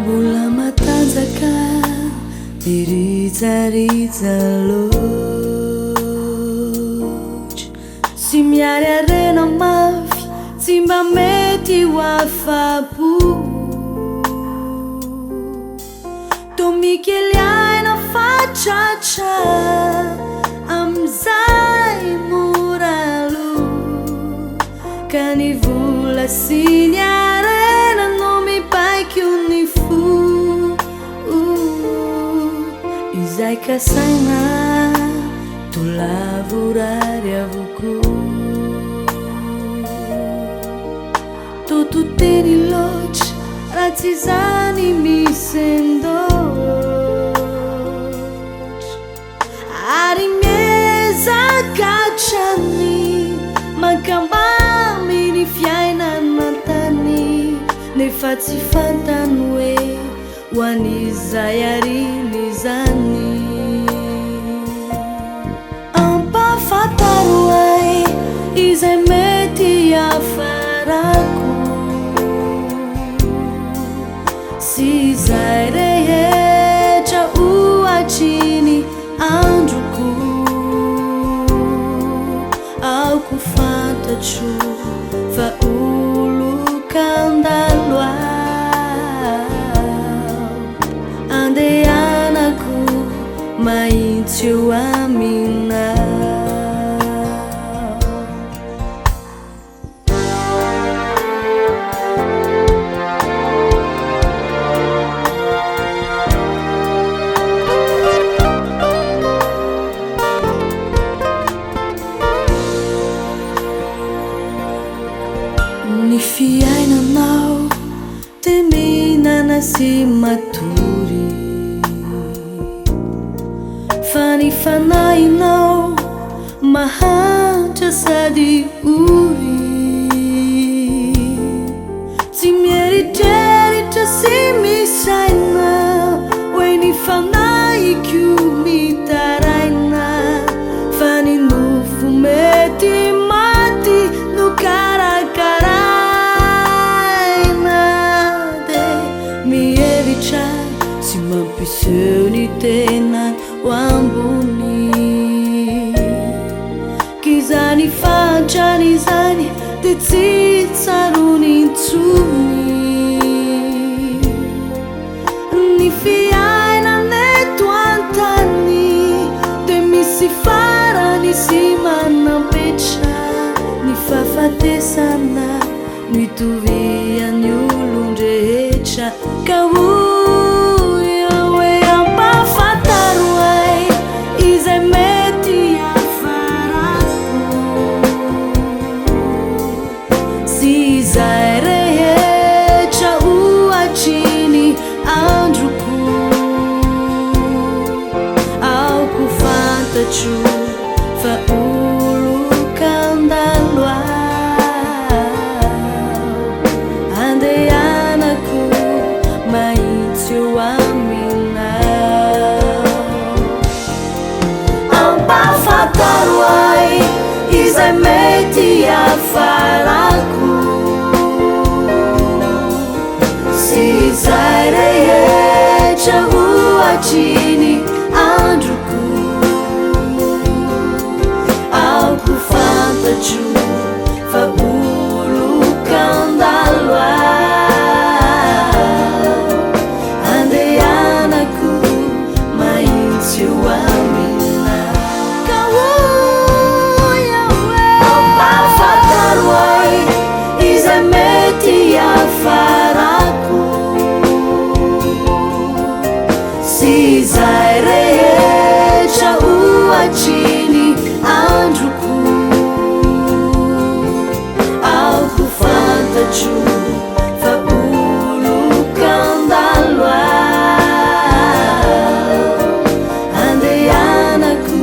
Mbola matanjaka irijarija loatra, tsy miariarena mafy, tsy mba mety ho afa-po. Toa mikely aina fa tratra amizay mora aloha, ka ny vola sy ny arena no mipaiky ny fo. Izay kasaina tolavorary avoko, tototeny loatra raha tsy zany misy endotra, ary miezaka hatrany mankambamy ny fiainana tany, nefa tsy fantany hoe ho an'izay ariny zany. Ampafantaro ahy izay mety hafarako, sy izay rehetra ohatriny androko, aoko fantatro fa olokandalo andehanako mahitsy eo aminao. Ny fiainanao te mihinana sy matory, fa ny fanahinao mahantra sady ory. Tsy mieritreritra sy misaina hoe ny fanahiko mitaraina, fa ny nofo mety maty no karakaraina. De mihevitra sy mampiseho ny tena ho ambony, k'izany fantrany izany de tsy tsarony intsony. Ny fiainana eto an-tany de misy farany sy manampetra, ny fahafatesana no itovy an'ny olon-drehetra. Ka hoia hoe ampafantaro ahy izay mety hafarako, sy izay rehetra ohatriny androko, aoko fantatro fa olokandalo andehanako mahitsy eo aminao. Ampafantaro ahy izay mety hafarako, sy izay rehetra ohatriny androko, aoko fantatro fa olokandalo andehanako mahitsy eo aminao. Ka hoia hoe ampafantaro ahy izay mety hafarako, sy izay rehetra ohatriny androko, aoko fantatro fa olokandalo andehanako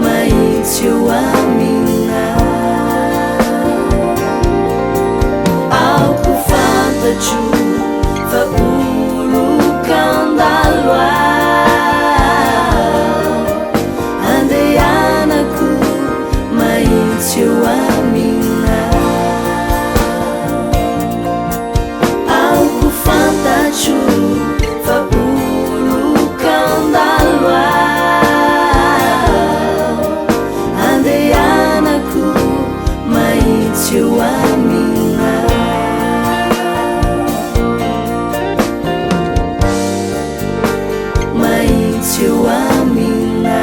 mahitsy eo aminao. Aoko fantatro fa olokandalo andehanako mahitsy eo aminao. Aoko fantatro Maite wa mina, maite wa mina,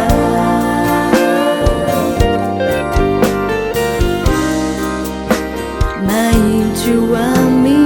maite wa mina.